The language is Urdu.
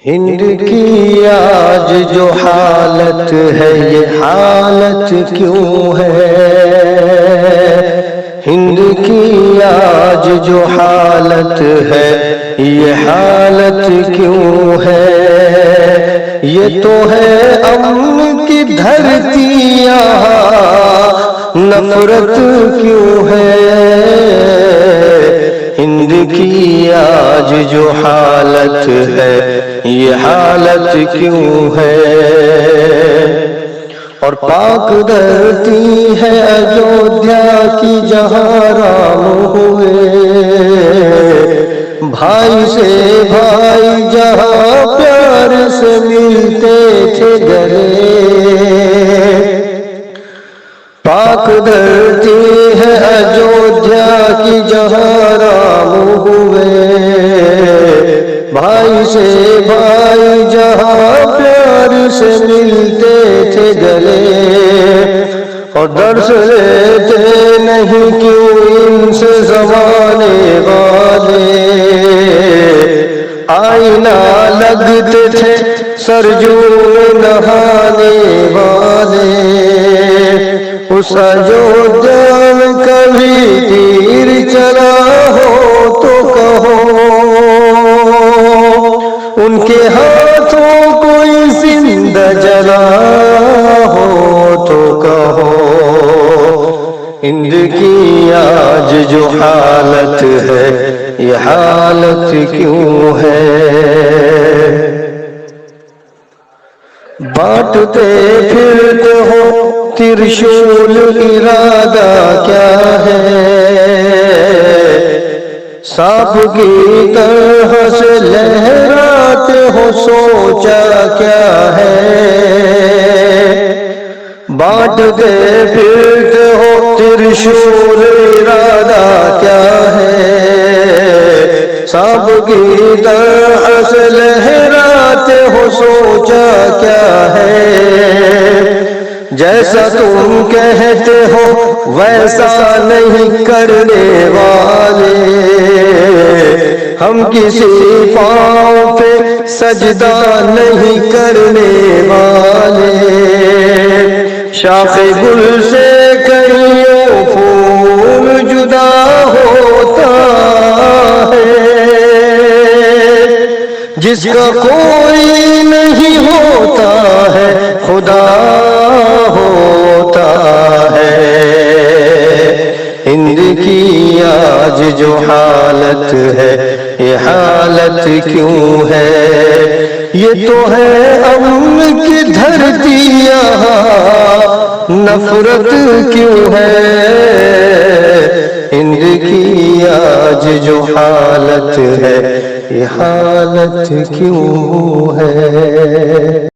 ہند کی آج جو حالت ہے یہ حالت کیوں ہے؟ ہند کی آج جو حالت ہے یہ حالت کیوں ہے؟ یہ تو ہے امن کی دھرتی، یہاں نفرت کیوں ہے؟ ہند کی آج جو حالت ہے یہ حالت کیوں ہے؟ اور پاک دھرتی ہے ایودھیا کی جہاں رام ہوئے، بھائی سے بھائی جہاں پیار سے ملتے تھے گلے۔ پاک دھرتی ہے ایودھیا کی جہاں رام ہوئے، بھائی سے بھائی جہاں پیار سے ملتے تھے گلے۔ اور درس لیتے نہیں کیوں ان سے زمانے والے، آئینہ لگتے تھے سرجو نہانے والے۔ اس ایودھیا میں کبھی تیر چلا ہو تو کہو، ان کے ہاتھوں کوئی زندہ جلا ہو تو کہو۔ ہند کی آج جو حالت ہے یہ حالت کیوں ہے؟ بانٹتے پھرتے ہو ترشول، ارادہ کیا ہے؟ سانپ کی طرح سے لہراتے ہو، سوچا کیا ہے؟ بانٹتے پھرتے ہو ترشول، ارادہ کیا ہے؟ سانپ کی طرح سے لہراتے ہو، سوچا کیا ہے؟ جیسا تم کہتے ہو ویسا نہیں کرنے والے، ہم کسی پاؤں پہ سجدہ نہیں کرنے والے۔ شاخ گل سے کئیوں پھول جدا ہوتا ہے، جس کا کوئی نہیں ہوتا ہے خدا ہوتا ہے۔ ہند کی آج جو حالت ہے یہ حالت کیوں ہے؟ یہ تو ہے امن کی دھرتی، یہاں نفرت کیوں ہے؟ ہند کی آج جو حالت ہے یہ حالت کیوں ہے؟